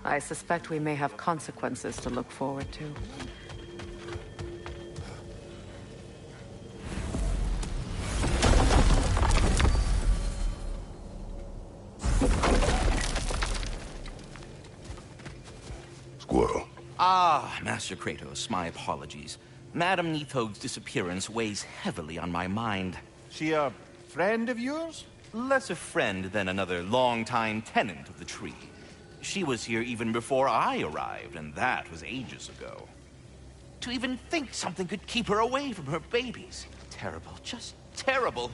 I suspect we may have consequences to look forward to. Squirrel. Ah, Master Kratos, my apologies. Madame Nithog's disappearance weighs heavily on my mind. She a friend of yours? Less a friend than another long-time tenant of the tree. She was here even before I arrived, and that was ages ago. To even think something could keep her away from her babies. Terrible, just terrible.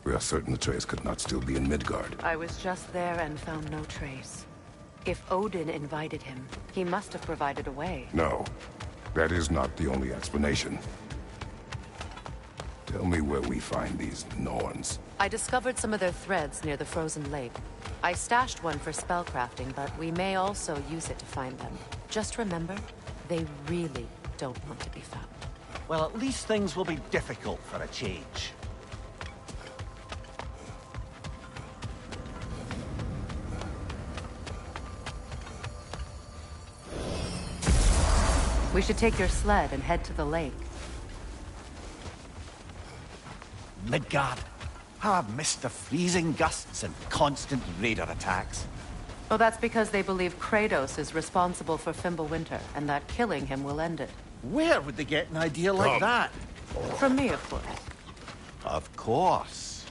We are certain Atreus could not still be in Midgard. I was just there and found no trace. If Odin invited him, he must have provided a way. No, that is not the only explanation. Tell me where we find these Norns. I discovered some of their threads near the frozen lake. I stashed one for spellcrafting, but we may also use it to find them. Just remember, they really don't want to be found. Well, at least things will be difficult for a change. We should take your sled and head to the lake. Midgard. How I've missed the freezing gusts and constant raider attacks. Well, that's because they believe Kratos is responsible for Fimbulwinter, and that killing him will end it. Where would they get an idea like that? From me, of course. Of course.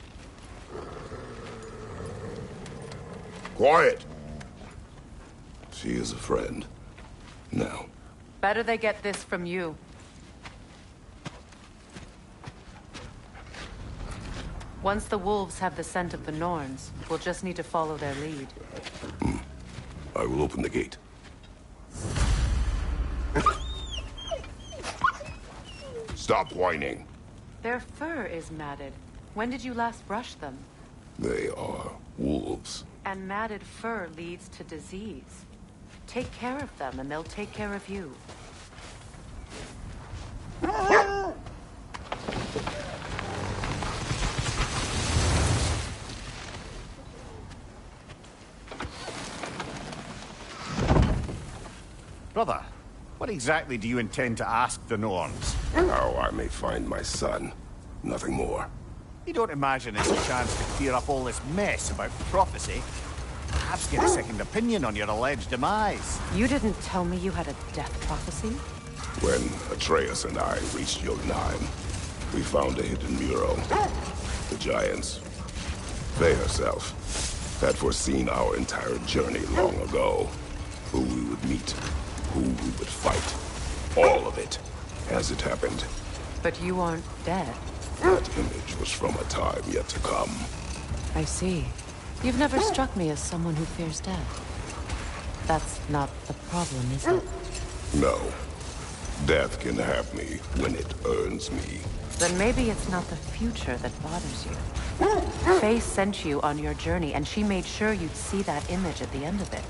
Quiet! She is a friend. Now. Better they get this from you. Once the wolves have the scent of the Norns, we'll just need to follow their lead. I will open the gate. Stop whining. Their fur is matted. When did you last brush them? They are wolves. And matted fur leads to disease. Take care of them, and they'll take care of you. Brother, what exactly do you intend to ask the Norns? How I may find my son. Nothing more. You don't imagine it's a chance to clear up all this mess about prophecy? Perhaps get a second opinion on your alleged demise. You didn't tell me you had a death prophecy? When Atreus and I reached Jotunheim, we found a hidden mural. The giants, they herself, had foreseen our entire journey long ago. Who we would meet, who we would fight. All of it, as it happened. But you aren't dead. That image was from a time yet to come. I see. You've never struck me as someone who fears death. That's not the problem, is it? No. Death can have me when it earns me. Then maybe it's not the future that bothers you. Faye sent you on your journey, and she made sure you'd see that image at the end of it.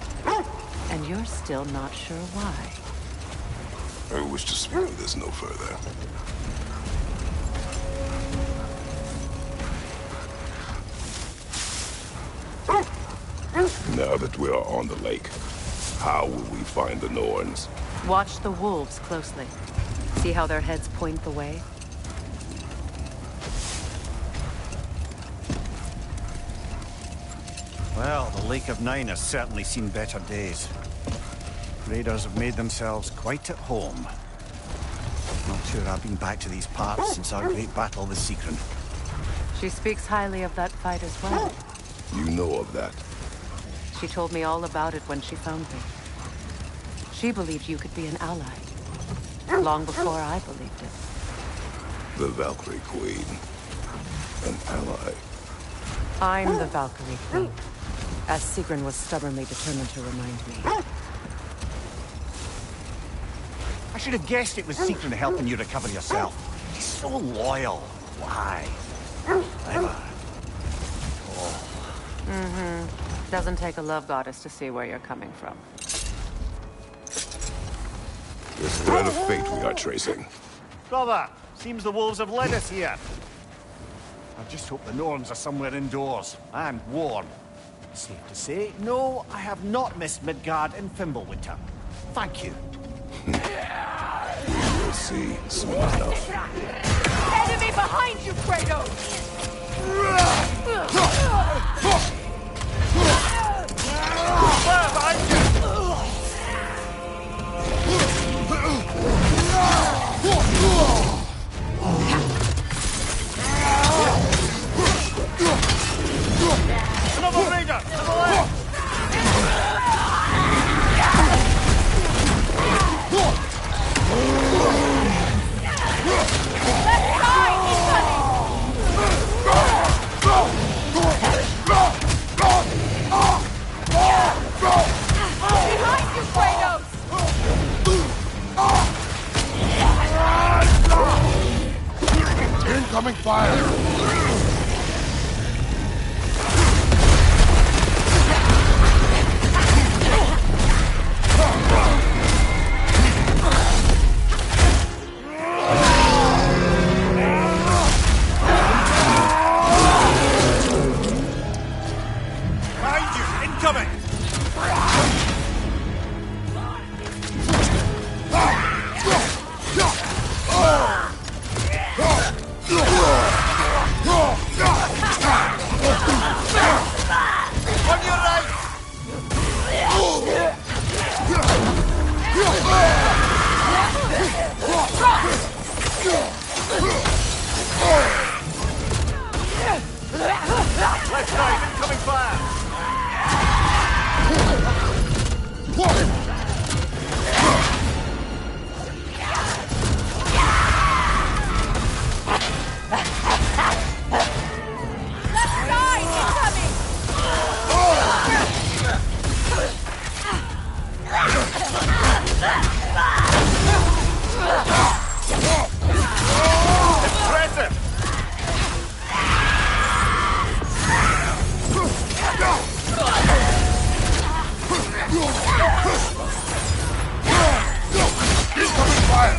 And you're still not sure why. I wish to speak of this no further. Now that we are on the lake, how will we find the Norns? Watch the wolves closely. See how their heads point the way? Well, the Lake of Nine has certainly seen better days. Raiders have made themselves quite at home. Not sure I've been back to these parts since our great battle with Seekron. She speaks highly of that fight as well. You know of that? She told me all about it when she found me. She believed you could be an ally. Long before I believed it. The Valkyrie Queen. An ally. I'm the Valkyrie Queen, as Seekron was stubbornly determined to remind me. I should have guessed it was Seekron helping you recover yourself. She's so loyal. Why? Clever. Doesn't take a love goddess to see where you're coming from. This thread of fate we are tracing. Brother, seems the wolves have led us here. I just hope the Norns are somewhere indoors and warm. Safe to say, no, I have not missed Midgard and Fimbulwinter. Thank you. We'll see soon enough. Enemy behind you, Kratos! Another raider! To the left! Behind you, Kratos! Incoming fire! Left side, incoming fire! Left side, incoming! Impressive! Incoming fire!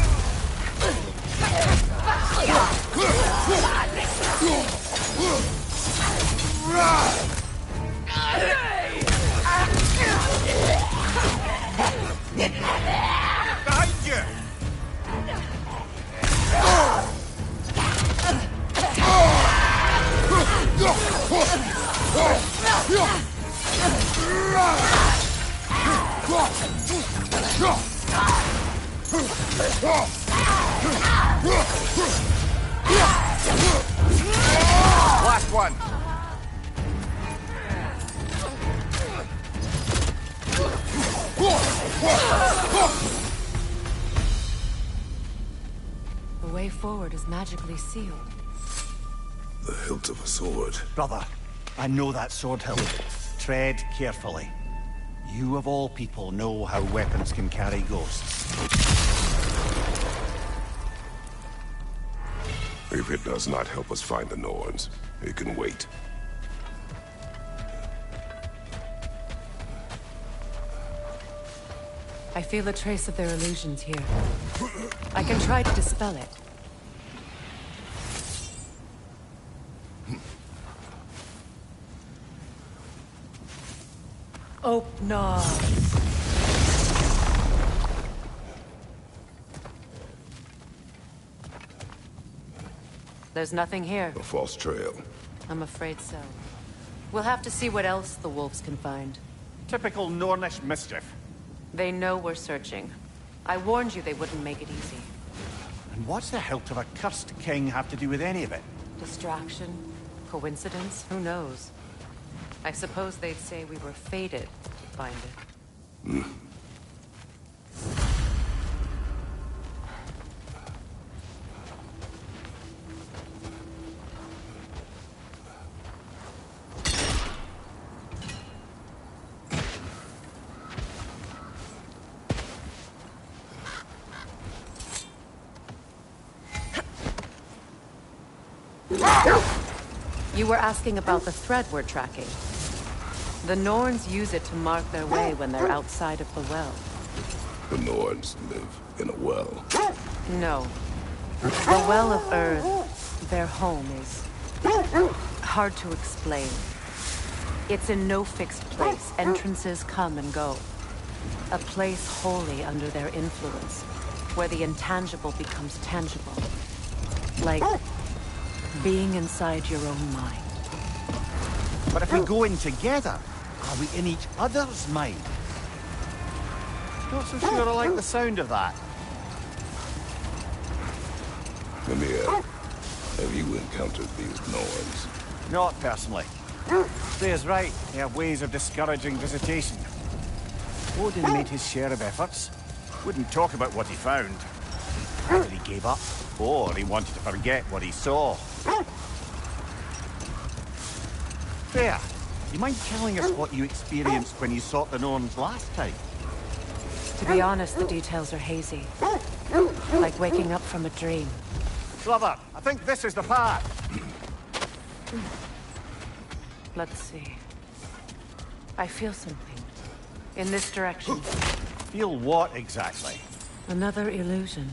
Behind you! Last one! The way forward is magically sealed. The hilt of a sword. Brother, I know that sword hilt. Tread carefully. You of all people know how weapons can carry ghosts. If it does not help us find the Norns, it can wait. I feel a trace of their illusions here. I can try to dispel it. Open up. There's nothing here. A false trail. I'm afraid so. We'll have to see what else the wolves can find. Typical Nornish mischief. They know we're searching. I warned you they wouldn't make it easy. And what's the hilt of a cursed king have to do with any of it? Distraction? Coincidence? Who knows? I suppose they'd say we were fated to find it. You were asking about the thread we're tracking. The Norns use it to mark their way when they're outside of the well. The Norns live in a well. No. The Well of Earth, their home, is hard to explain. It's in no fixed place. Entrances come and go. A place wholly under their influence, where the intangible becomes tangible. Like being inside your own mind. But if we go in together, are we in each other's mind? Not so sure I like the sound of that. Mimir, have you encountered these Norns? Not personally. Freya's right. They have ways of discouraging visitation. Odin made his share of efforts. Wouldn't talk about what he found. Either he gave up, or he wanted to forget what he saw. Freya, you mind telling us what you experienced when you sought the Norns last time? To be honest, the details are hazy. Like waking up from a dream. Glover, I think this is the path. Let's see. I feel something. In this direction. Feel what exactly? Another illusion.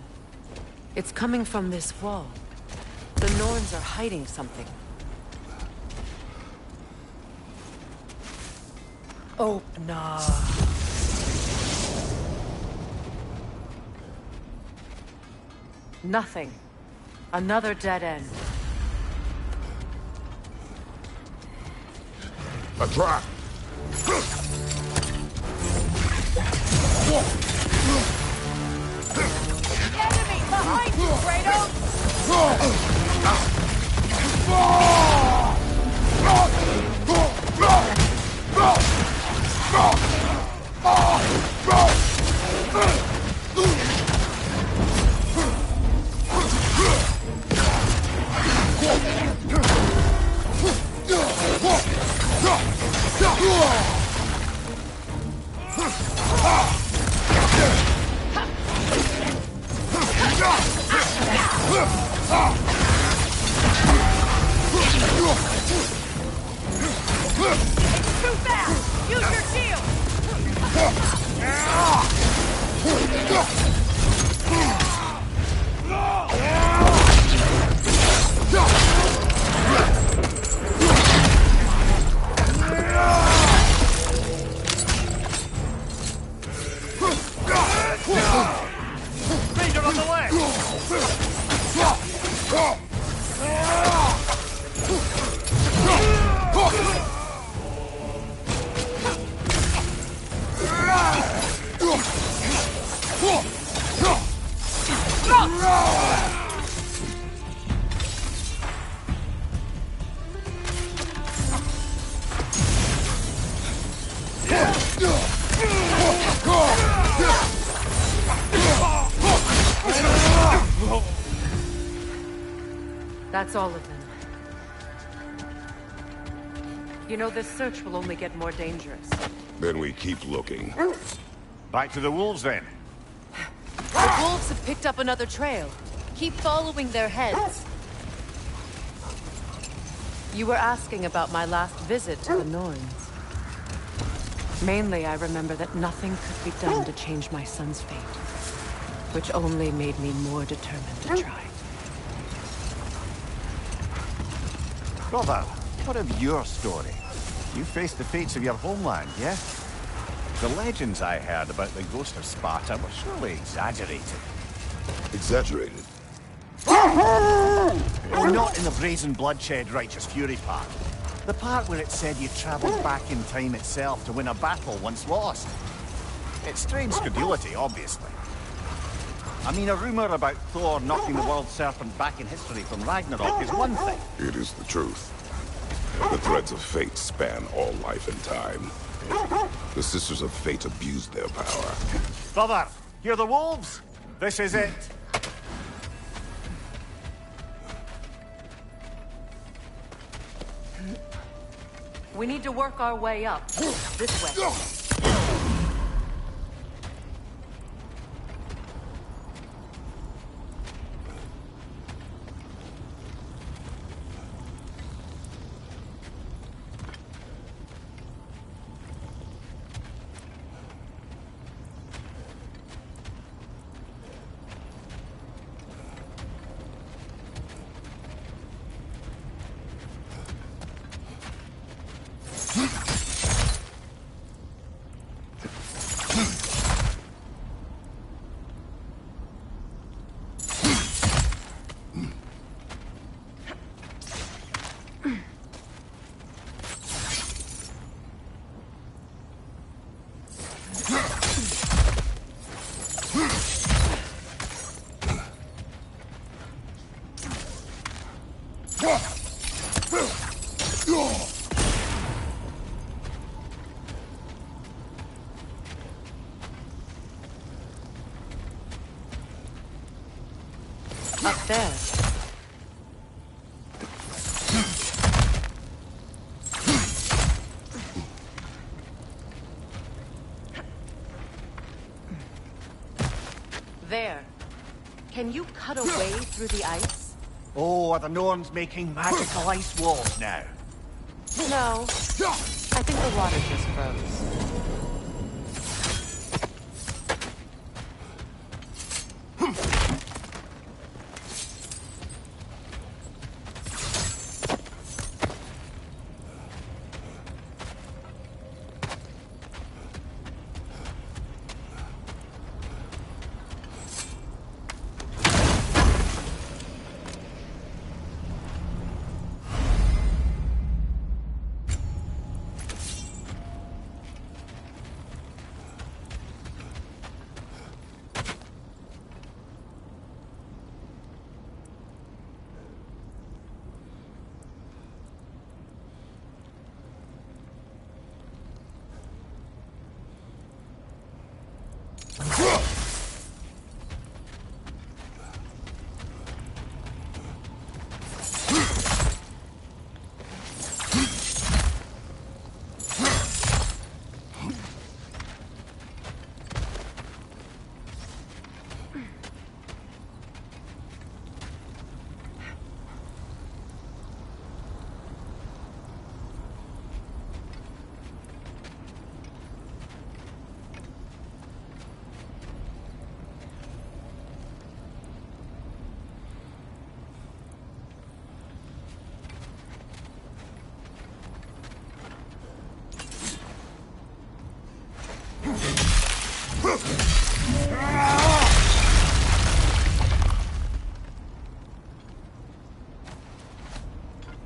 It's coming from this wall. The Norns are hiding something. Open up. Nothing. Another dead end. A trap! Enemy behind you, Kratos! Too fast! Use your shield! Ranger on the left! That's all of them. You know, this search will only get more dangerous. Then we keep looking. Back to the wolves, then. The wolves have picked up another trail. Keep following their heads. You were asking about my last visit to the Norns. Mainly, I remember that nothing could be done to change my son's fate, which only made me more determined to try. Brother, what of your story? You faced the fates of your homeland, yeah? The legends I heard about the ghost of Sparta were surely exaggerated. Exaggerated? Oh, not in the brazen bloodshed righteous fury part. The part where it said you travelled back in time itself to win a battle once lost. It's strange credulity, obviously. I mean, a rumour about Thor knocking the world serpent back in history from Ragnarok is one thing. It is the truth. The threads of fate span all life and time. The Sisters of Fate abused their power. Brother, hear the wolves? This is it. We need to work our way up. This way. Up there. There. Can you cut a way through the ice? Oh, are the Norns making magical ice walls now? No. I think the water just froze.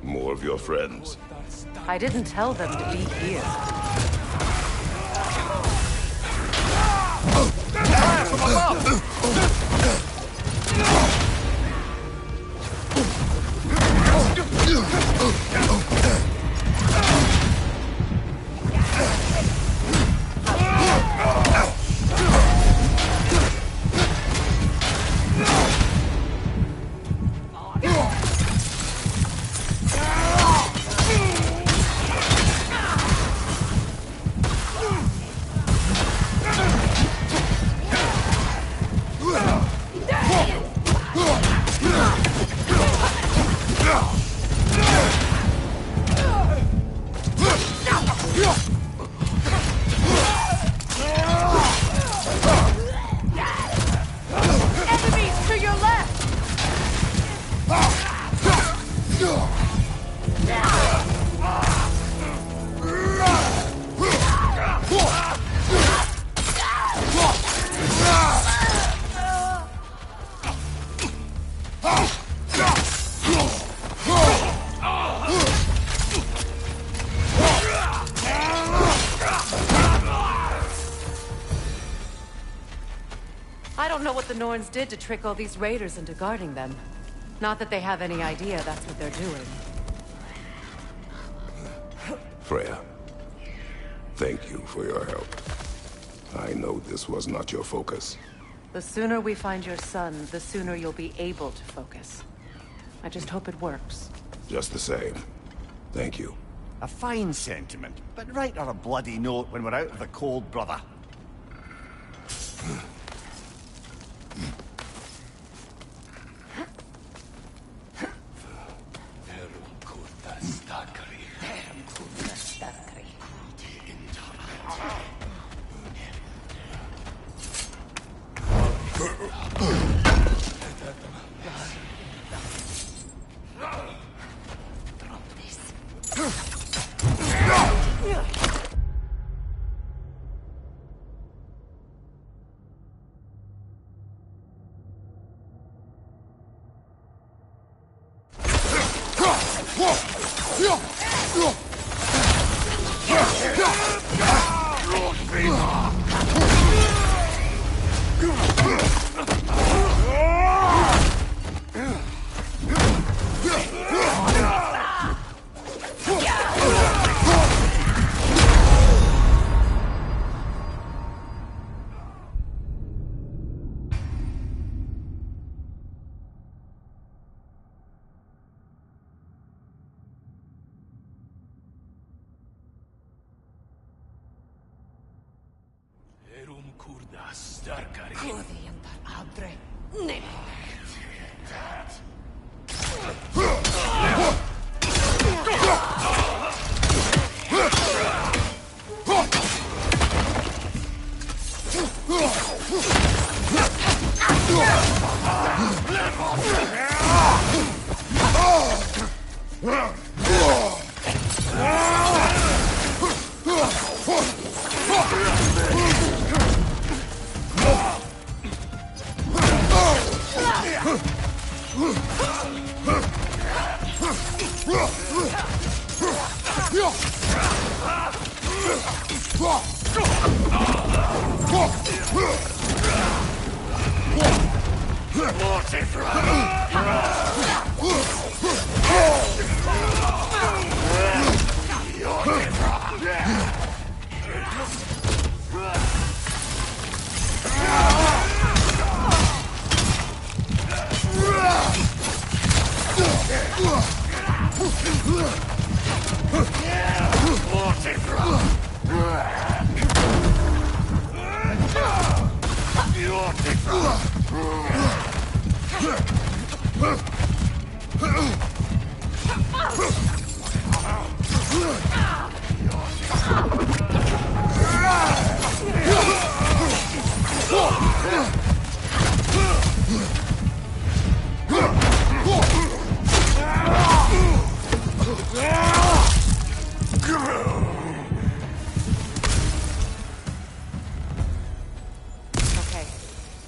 More of your friends. I didn't tell them to be here. Fire from above! I don't know what the Norns did to trick all these raiders into guarding them. Not that they have any idea that's what they're doing. Freya, thank you for your help. I know this was not your focus. The sooner we find your son, the sooner you'll be able to focus. I just hope it works. Just the same. Thank you. A fine sentiment, but write her a bloody note when we're out of the cold, brother.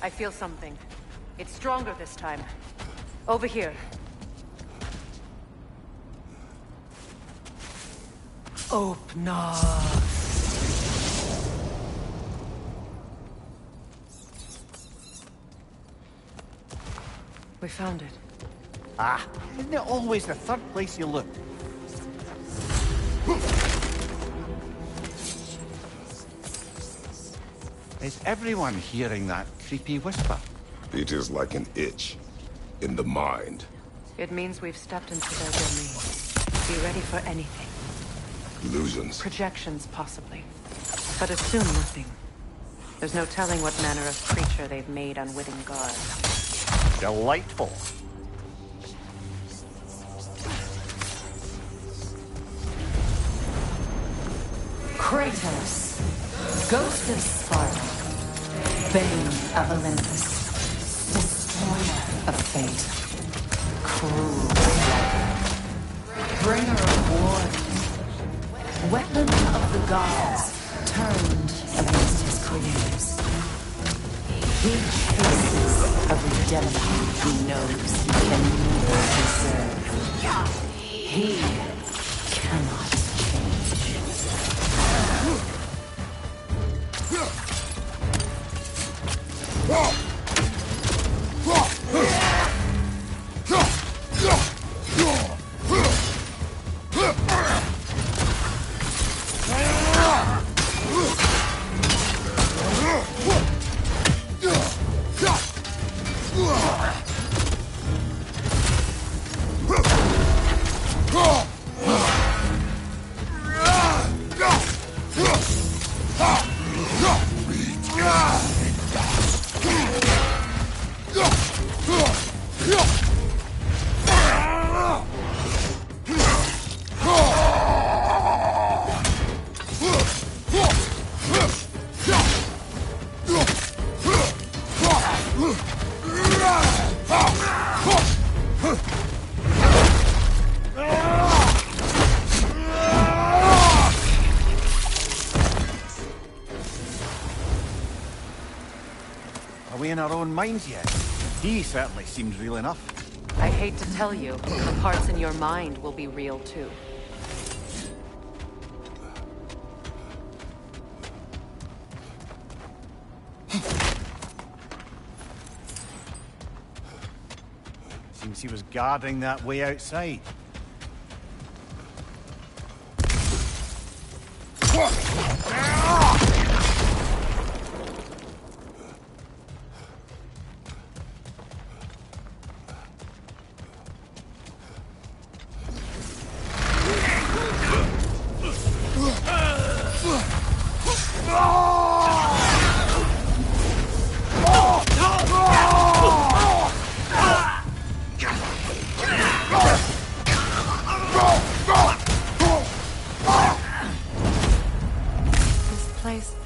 I feel something. It's stronger this time. Over here. Open up. We found it. Ah, isn't it always the third place you look? Is everyone hearing that creepy whisper? It is like an itch in the mind. It means we've stepped into their domain. Be ready for anything. Illusions. Projections, possibly. But assume nothing. There's no telling what manner of creature they've made unwitting God. Delightful. Kratos, Ghost of Sparta, Bane of Olympus, Destroyer of Fate, Cruel Slayer, Bringer of War, Weapon of the Gods, turned against his creators. He faces a redemption he knows he can never deserve. He cannot change. we in our own minds yet? He certainly seems real enough. I hate to tell you, the parts in your mind will be real too. Seems he was guarding that way outside.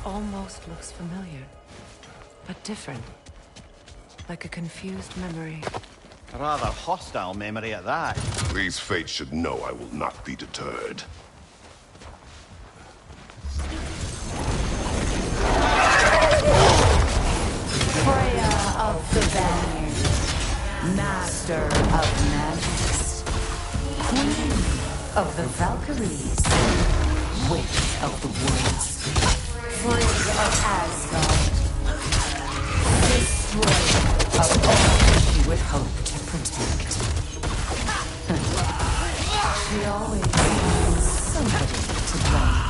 Almost looks familiar, but different. Like a confused memory. A rather hostile memory at that. These fates should know I will not be deterred. Freya of the Vanir, Master of Magics, Queen of the Valkyries, Witch of the Woods. Free of Asgard, destroyer of all she would hope to protect. She always finds somebody to blame.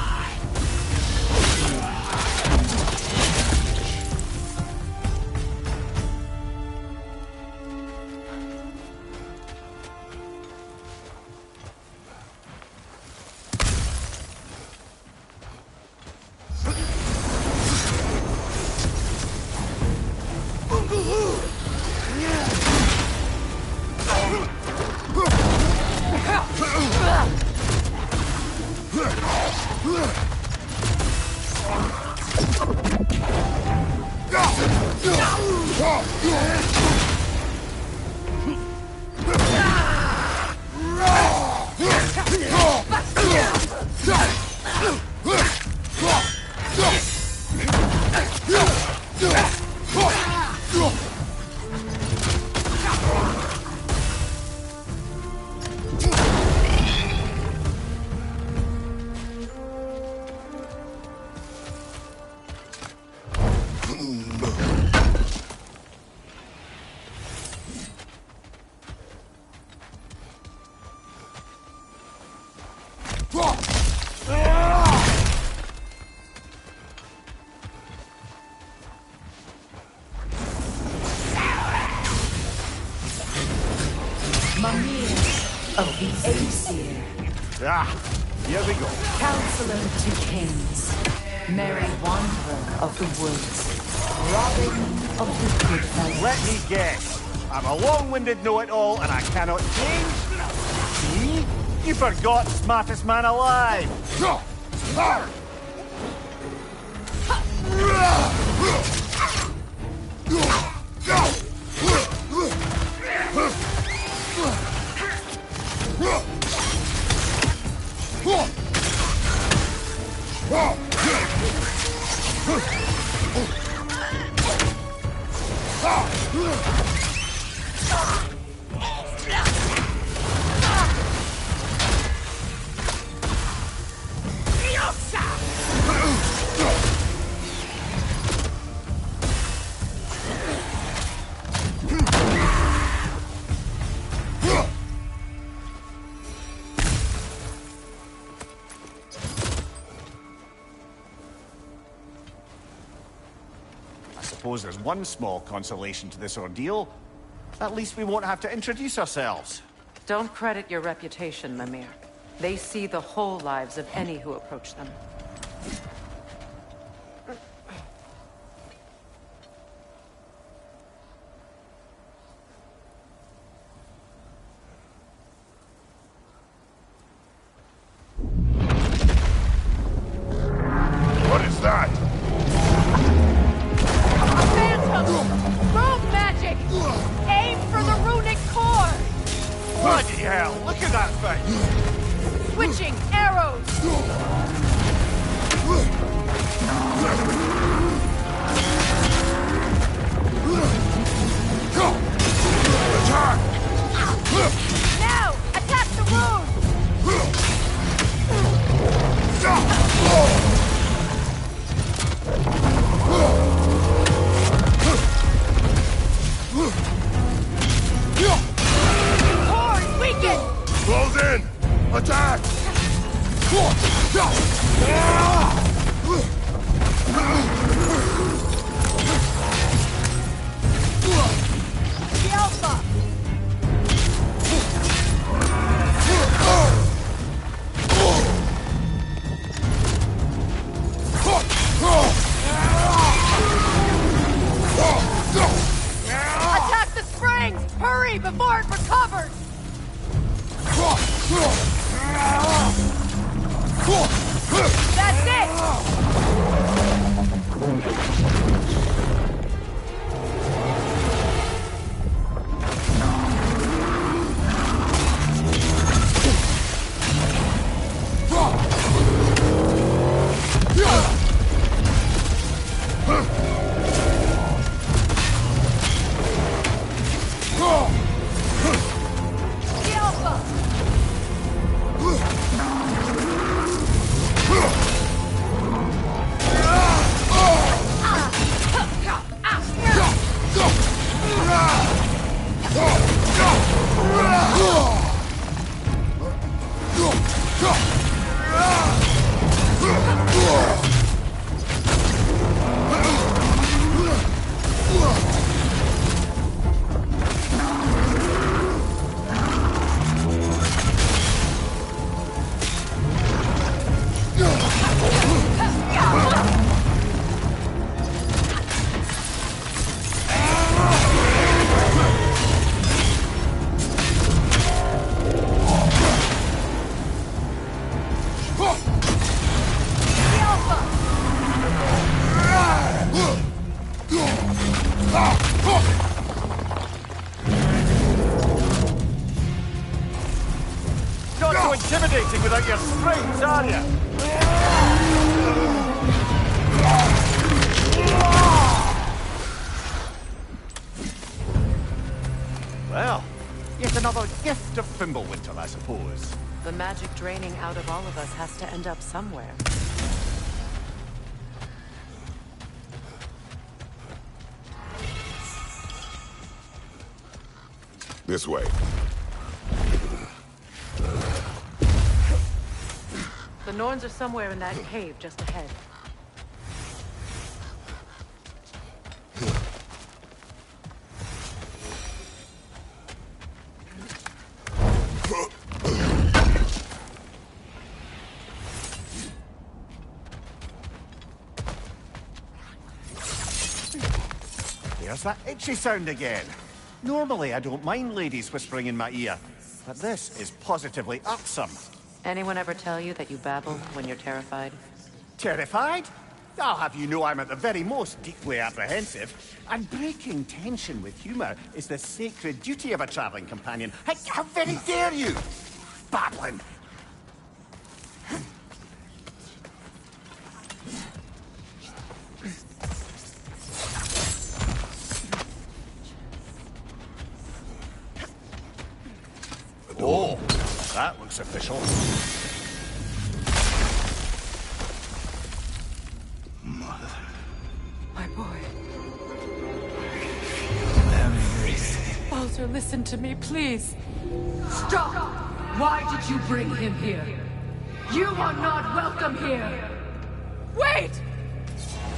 Of the Aesir. Ah, here we go. Counselor to Kings. Merry Wanderer of the Woods. Robin of the Goodfellas. Let me guess. I'm a long-winded know-it-all and I cannot change. See? You forgot smartest man alive. Suppose there's one small consolation to this ordeal. At least we won't have to introduce ourselves. Don't credit your reputation, Mimir. They see the whole lives of any who approach them. What is that? Bloody hell, look at that thing! Switching arrows! fighting without your strings, are you? Well, yet another gift of Fimbulwinter, I suppose. The magic draining out of all of us has to end up somewhere. This way. The Norns are somewhere in that cave just ahead. There's that itchy sound again. Normally, I don't mind ladies whispering in my ear, but this is positively irksome. Anyone ever tell you that you babble when you're terrified? Terrified? I'll have you know I'm at the very most deeply apprehensive. And breaking tension with humour is the sacred duty of a travelling companion. How very dare you! Babbling! Oh, that looks official. Mother. My boy. Baldur, listen to me, please. Stop! Why did you bring him here? You are not welcome here! Wait!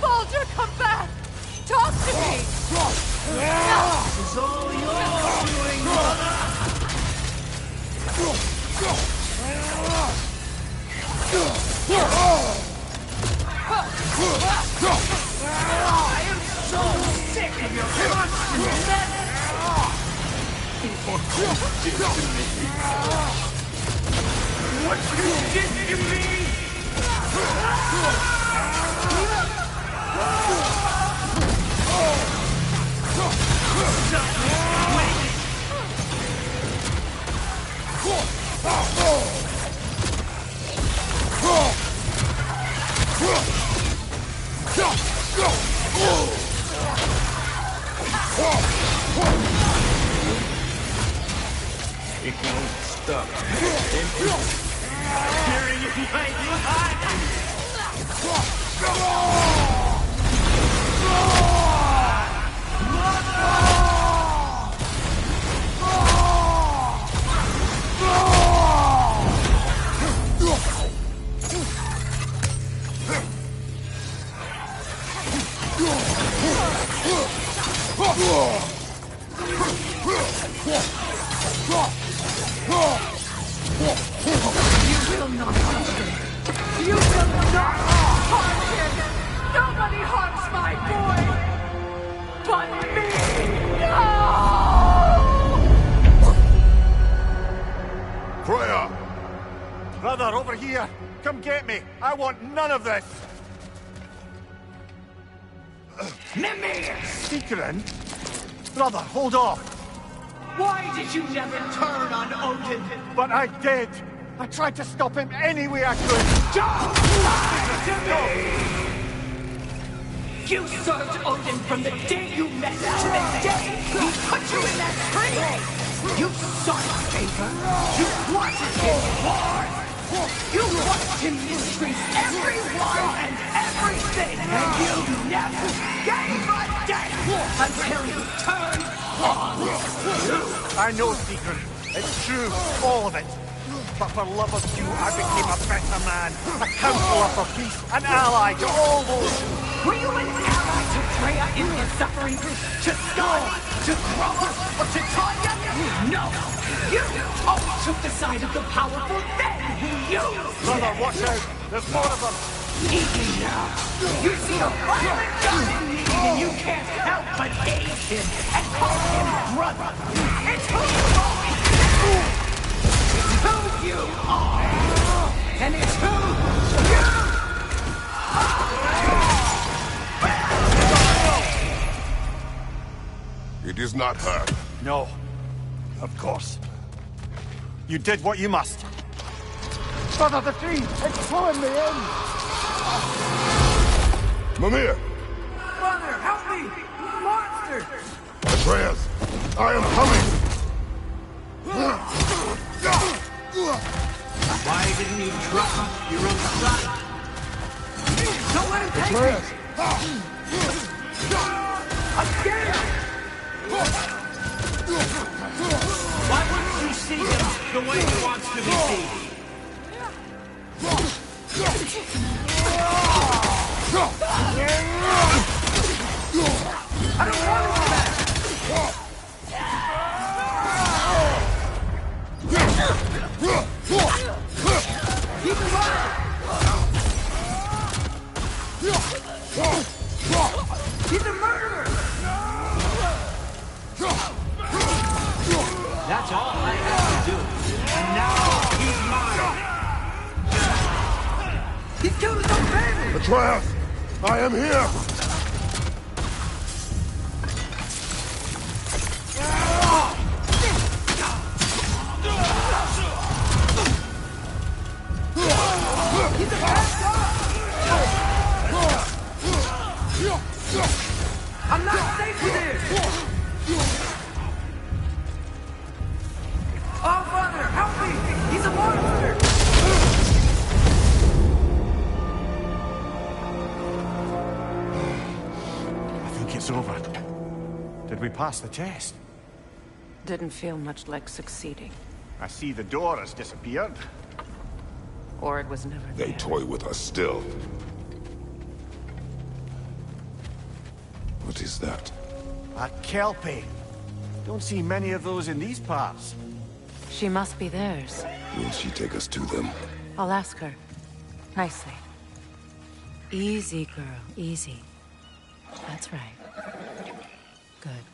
Baldur, come back! Talk to me! It's all your doing, brother! I am so sick of your constant what you did to me! It won't stop. Hearing you like You will not harm him! You will not harm him! Nobody harms my boy! But me! No! Freya! Brother, over here! Come get me! I want none of this! Mimir! Secret? Brother, hold off! Why did you never turn on Odin? But I did! I tried to stop him any way I could! Don't lie to me! You served Odin from the day you met him to the day he put you in that tree! You sought his favor! You wanted his war! You watched him mistreat everyone and everything! And you never gave a damn until he turned on you! I know, Secret. It's true, all of it. But for love of you, I became a better man. A counselor for peace, an ally to all those. Were you an ally to Freya in his suffering? To Skadi? To Groma? Or to Tanya? No! You always took the side of the powerful, then you Brother, watch out. There's more of them. Even now, you see a violent god in need and you can't help but aid him and call him brother. It's who you always been. It's who you are. And it's who you It is not her. No. Of course. You did what you must. Brother, the tree! It's pulling me in! Mimir! Mother, help me! Monster! Atreus! I am coming! Why didn't you trust your own son? Don't let him take me! Atreus! I'm scared! Why wouldn't you see him the way he wants to be seen? I don't want him back! Keep him alive! He's a murderer! That's all I have to do. And now he's mine! He killed his own family! Atreus! I am here! He's a bad dog! I'm not safe with him! Oh, Father, help me! He's a monster! I think it's over. Did we pass the test? Didn't feel much like succeeding. I see the door has disappeared. Or it was never there. They toy with us still. What is that? A Kelpie. Don't see many of those in these parts. She must be theirs. Will she take us to them? I'll ask her. Nicely. Easy, girl. Easy. That's right. Good.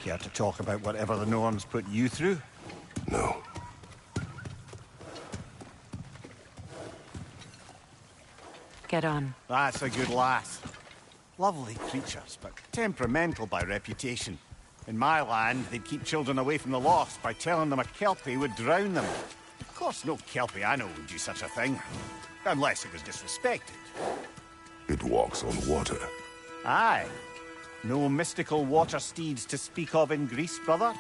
Care to talk about whatever the norms put you through? No. Get on. That's a good lass. Lovely creatures, but temperamental by reputation. In my land, they'd keep children away from the lost by telling them a Kelpie would drown them. Of course, no Kelpie I know would do such a thing. Unless it was disrespected. It walks on water. Aye. No mystical water steeds to speak of in Greece, brother?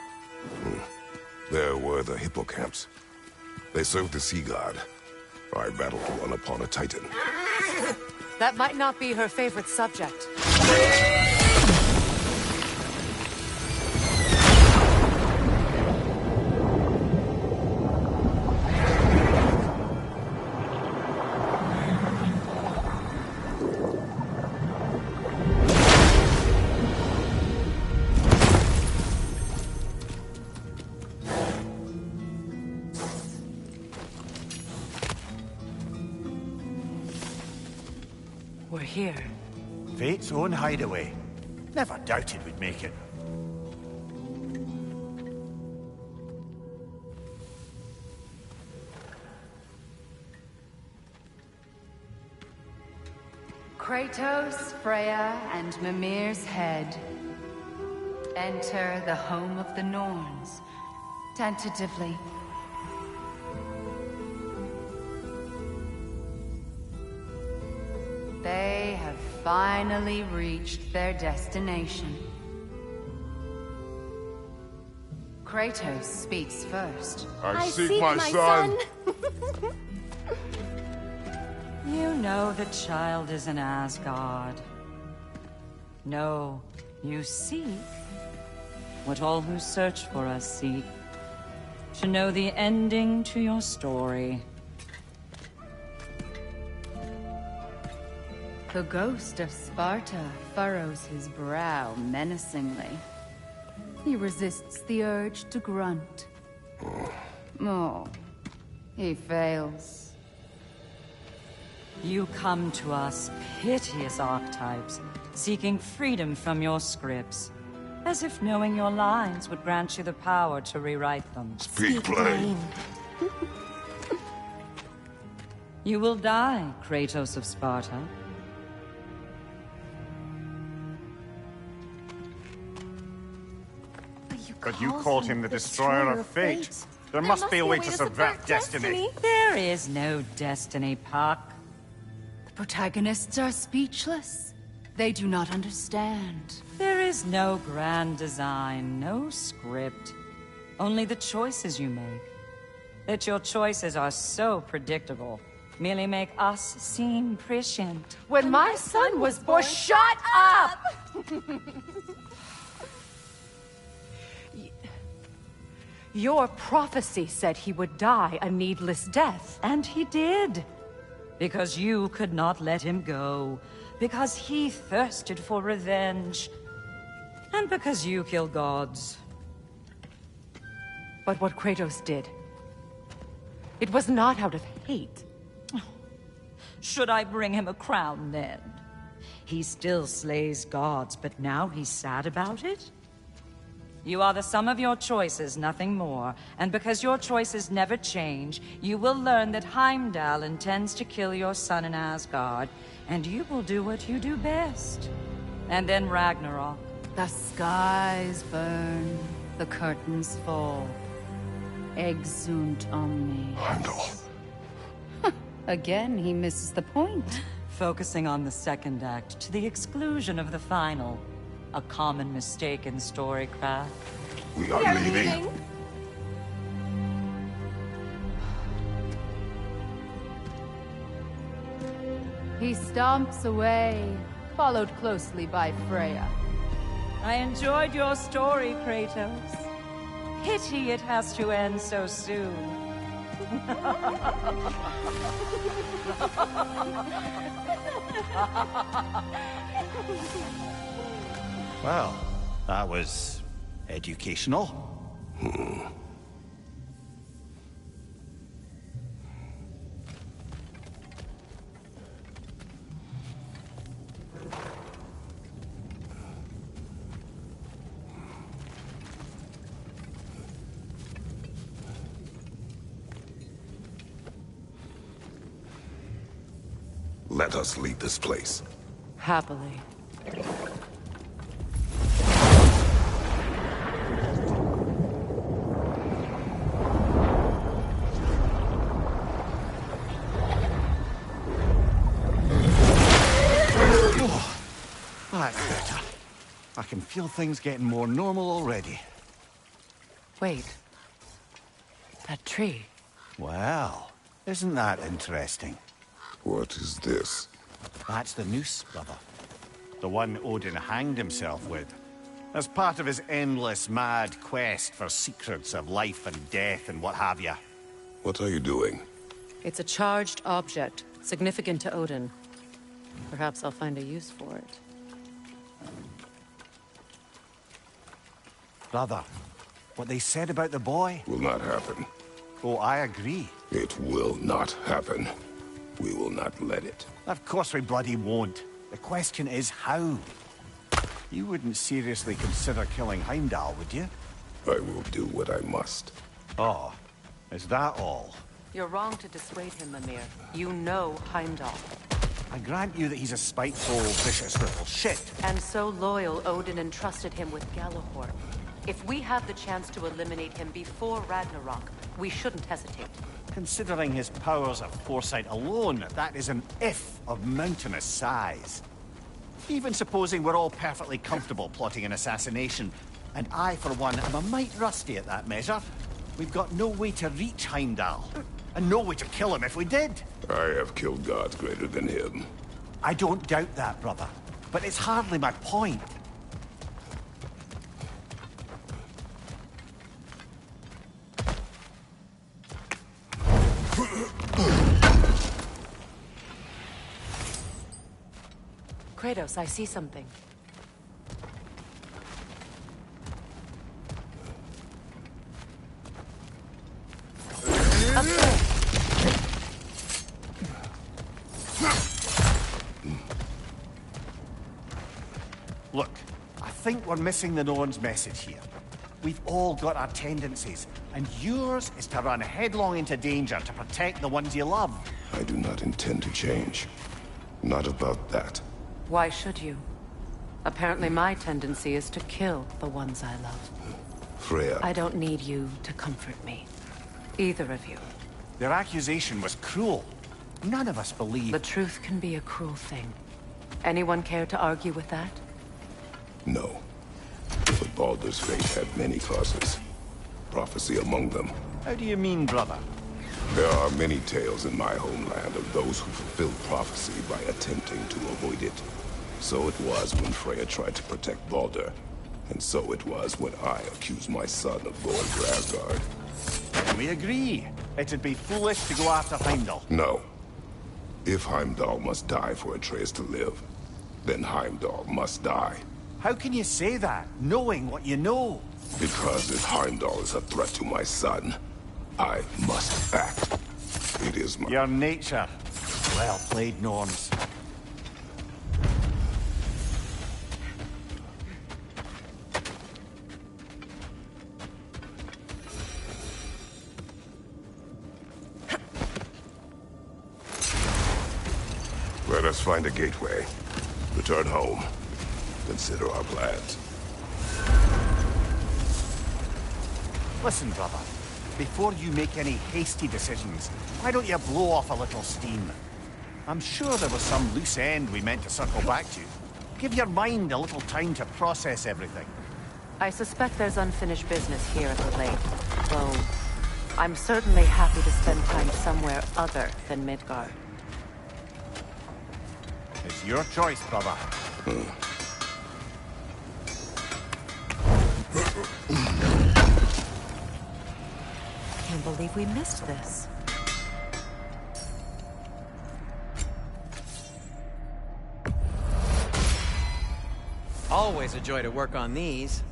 There were the hippocamps. They served the sea god. I battled one upon a titan. That might not be her favorite subject. We're here. Fate's own hideaway. Never doubted we'd make it. Kratos, Freya, and Mimir's head. Enter the home of the Norns. Tentatively. They have finally reached their destination. Kratos speaks first. I seek my son! You know the child is in Asgard. No, you seek what all who search for us seek. To know the ending to your story. The ghost of Sparta furrows his brow menacingly. He resists the urge to grunt. Oh, he fails. You come to us, piteous archetypes, seeking freedom from your scripts. As if knowing your lines would grant you the power to rewrite them. Speak plain. You will die, Kratos of Sparta. But you But you called him the Destroyer of Fate. There must be a way to subvert destiny. There is no destiny, Puck. The protagonists are speechless. They do not understand. There is no grand design, no script. Only the choices you make. That your choices are so predictable merely make us seem prescient. When my son was born... Shut up! Your prophecy said he would die a needless death. And he did. Because you could not let him go. Because he thirsted for revenge. And because you kill gods. But what Kratos did, it was not out of hate. Should I bring him a crown then? He still slays gods, but now he's sad about it? You are the sum of your choices, nothing more. And because your choices never change, you will learn that Heimdall intends to kill your son in Asgard, and you will do what you do best. And then Ragnarok. The skies burn, the curtains fall. Exunt omni. Heimdall. Again, he misses the point. Focusing on the second act to the exclusion of the final. A common mistake in storycraft. We are leaving. He stomps away, followed closely by Freya. I enjoyed your story, Kratos. Pity it has to end so soon. Well, that was educational. Let us leave this place. Happily. That's better. I can feel things getting more normal already. Wait. That tree. Well, isn't that interesting? What is this? That's the noose, brother. The one Odin hanged himself with. As part of his endless, mad quest for secrets of life and death and what have you. What are you doing? It's a charged object, significant to Odin. Perhaps I'll find a use for it. Brother, what they said about the boy? Will not happen. Oh, I agree. It will not happen. We will not let it. Of course we bloody won't. The question is how. You wouldn't seriously consider killing Heimdall, would you? I will do what I must. Oh, is that all? You're wrong to dissuade him, Mimir. You know Heimdall. I grant you that he's a spiteful, vicious little shit. And so loyal, Odin entrusted him with Gjallarhorn. If we have the chance to eliminate him before Ragnarok, we shouldn't hesitate. Considering his powers of foresight alone, that is an if of mountainous size. Even supposing we're all perfectly comfortable plotting an assassination, and I, for one, am a mite rusty at that measure, we've got no way to reach Heimdall, and no way to kill him if we did. I have killed gods greater than him. I don't doubt that, brother, but it's hardly my point. Kratos, I see something. Up there. Look, I think we're missing the Norn's message here. We've all got our tendencies, and yours is to run headlong into danger to protect the ones you love. I do not intend to change. Not about that. Why should you? Apparently my tendency is to kill the ones I love. Freya. I don't need you to comfort me. Either of you. Their accusation was cruel. None of us The believe... truth can be a cruel thing. Anyone care to argue with that? No. But Baldur's fate had many causes. Prophecy among them. How do you mean, brother? There are many tales in my homeland of those who fulfilled prophecy by attempting to avoid it. So it was when Freya tried to protect Baldur. And so it was when I accused my son of going to Asgard. We agree. It'd be foolish to go after Heimdall. No. If Heimdall must die for Atreus to live, then Heimdall must die. How can you say that, knowing what you know? Because if Heimdall is a threat to my son, I must act. It is my... Your nature. Well played, Norns. Let us find a gateway. Return home. Consider our plans. Listen, brother. Before you make any hasty decisions, why don't you blow off a little steam? I'm sure there was some loose end we meant to circle back to. Give your mind a little time to process everything. I suspect there's unfinished business here at the lake. Though, I'm certainly happy to spend time somewhere other than Midgard. It's your choice, brother. Can't believe we missed this. Always a joy to work on these.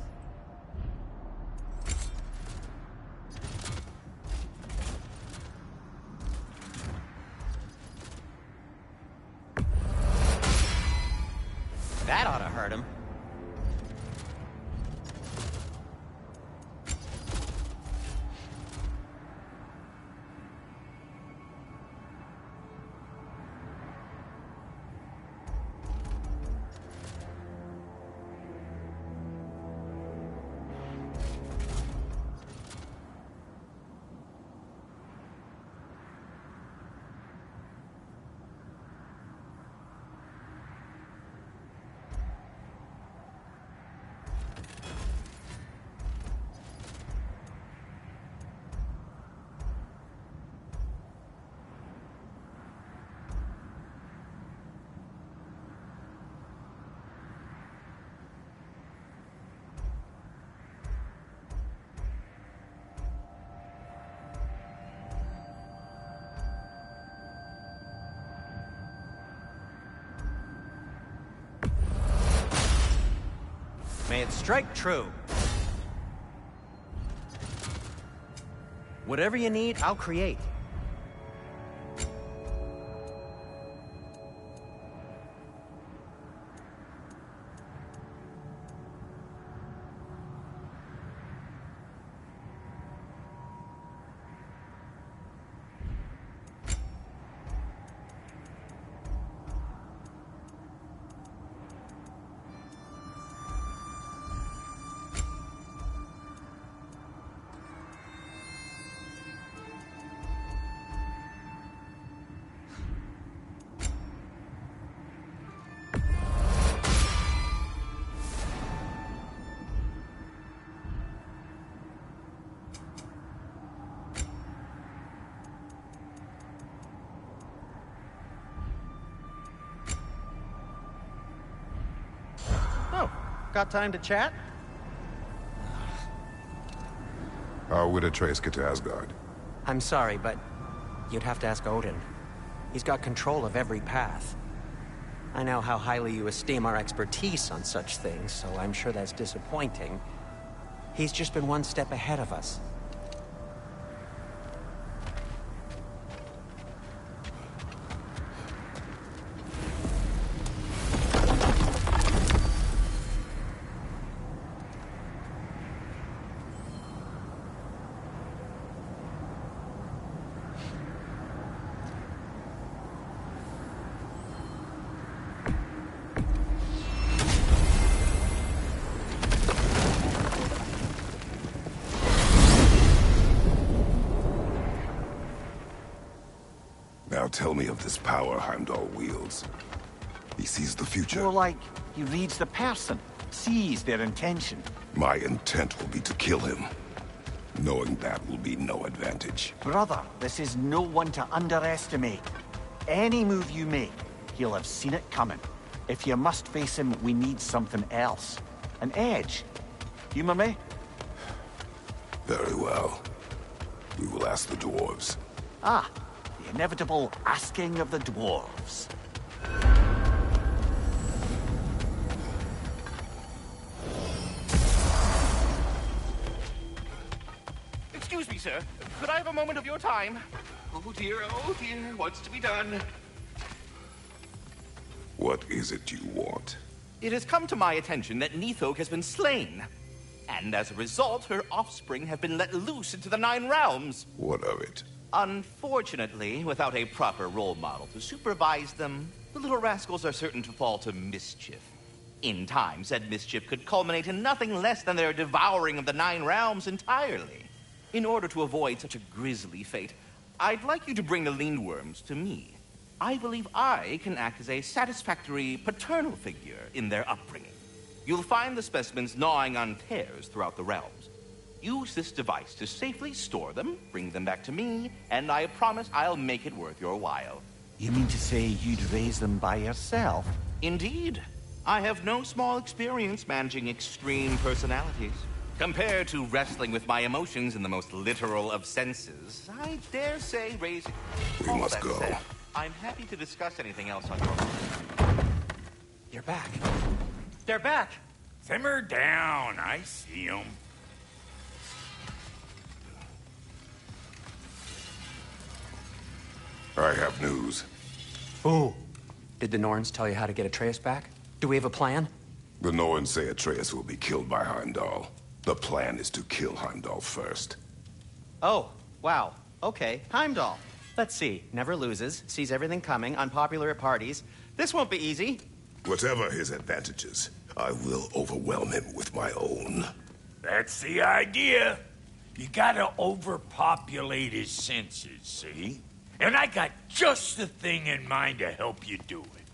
That ought to hurt him. May it strike true. Whatever you need, I'll create. Got time to chat? How would Atreus get to Asgard? I'm sorry, but you'd have to ask Odin. He's got control of every path. I know how highly you esteem our expertise on such things, so I'm sure that's disappointing. He's just been one step ahead of us. tell me of this power Heimdall wields. He sees the future. More like he reads the person, sees their intention. My intent will be to kill him. Knowing that will be no advantage. Brother, this is no one to underestimate. Any move you make, he'll have seen it coming. If you must face him, we need something else. An edge. Humor me? Very well. We will ask the dwarves. Ah, the inevitable asking of the dwarves. Excuse me, sir. Could I have a moment of your time? Oh dear, what's to be done? What is it you want? It has come to my attention that Nithok has been slain. And as a result, her offspring have been let loose into the Nine Realms. What of it? Unfortunately, without a proper role model to supervise them, the little rascals are certain to fall to mischief. In time, said mischief could culminate in nothing less than their devouring of the Nine Realms entirely. In order to avoid such a grisly fate, I'd like you to bring the Lindworms to me. I believe I can act as a satisfactory paternal figure in their upbringing. You'll find the specimens gnawing on tears throughout the realms. Use this device to safely store them, bring them back to me, and I promise I'll make it worth your while. You mean to say you'd raise them by yourself? Indeed. I have no small experience managing extreme personalities. Compared to wrestling with my emotions in the most literal of senses, I dare say raising... We must go. Said, I'm happy to discuss anything else on your mind. You're back. They're back. Simmer down. I see them. I have news. Ooh. Did the Norns tell you how to get Atreus back? Do we have a plan? The Norns say Atreus will be killed by Heimdall. The plan is to kill Heimdall first. Oh, wow. Okay, Heimdall. Let's see. Never loses, sees everything coming, unpopular at parties. This won't be easy. Whatever his advantages, I will overwhelm him with my own. That's the idea. You gotta overpopulate his senses, see? And I got just the thing in mind to help you do it.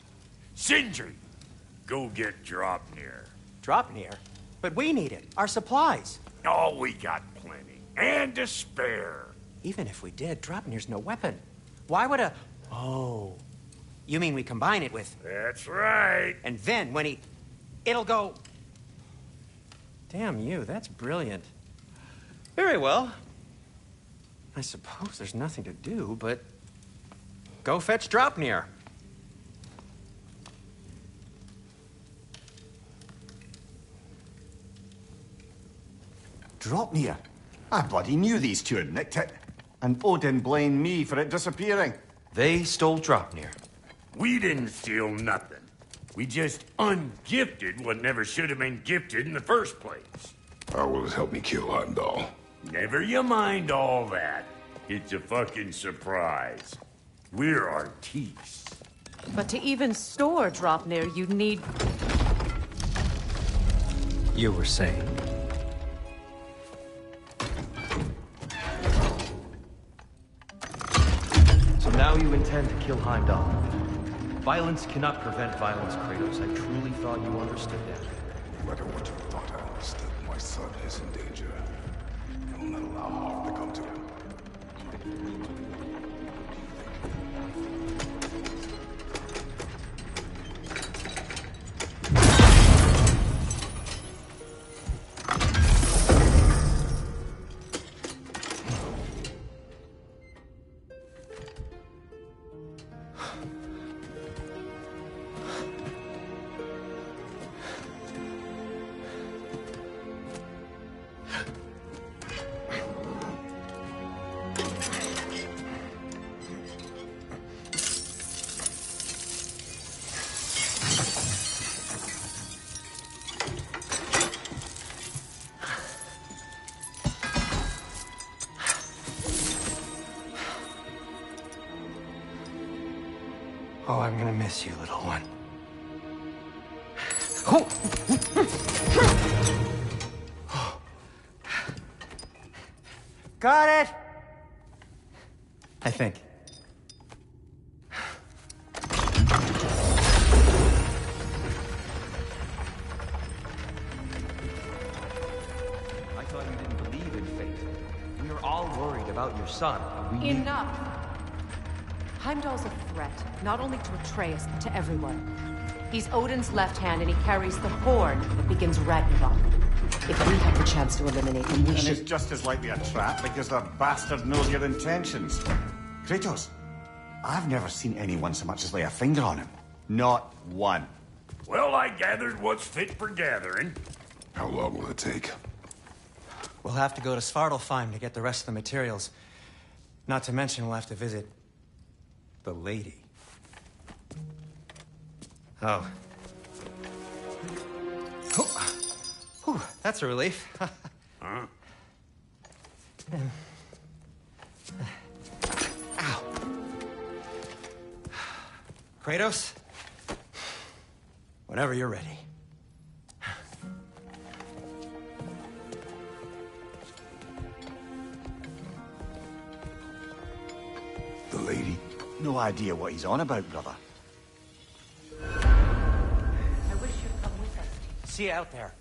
Sindri, go get Draupnir. Draupnir? But we need it. Our supplies. Oh, we got plenty. And to spare. Even if we did, Draupnir's no weapon. Why would a... Oh. You mean we combine it with... That's right. And then when he... It'll go... Damn you, that's brilliant. Very well. I suppose there's nothing to do, but... Go fetch Draupnir. Draupnir? I bloody knew these two had nicked it. And Odin blamed me for it disappearing. They stole Draupnir. We didn't steal nothing. We just ungifted what never should have been gifted in the first place. How will it help me kill Heimdall? Never you mind all that. It's a fucking surprise. We're artistes. But to even store Draupnir, you'd need... You were saying? So now you intend to kill Heimdall. Violence cannot prevent violence, Kratos. I truly thought you understood that. No matter what you thought I understood, my son is in danger. I will not allow harm to come to him. Oh, I'm gonna miss you, little one. Oh. Got it! I think. your son. We need... Enough! Heimdall's a threat, not only to Atreus, but to everyone. He's Odin's left hand, and he carries the horn that begins Ragnarok. If we have the chance to eliminate him, we should... And it's just as likely a trap because the bastard knows your intentions. Kratos, I've never seen anyone so much as lay a finger on him. Not one. Well, I gathered what's fit for gathering. How long will it take? We'll have to go to Svartalfheim to get the rest of the materials. Not to mention we'll have to visit... the lady. Oh. Whew, that's a relief. Huh? Ow. Kratos? Whenever you're ready. The lady? No idea what he's on about, brother. I wish you'd come with us. See you out there.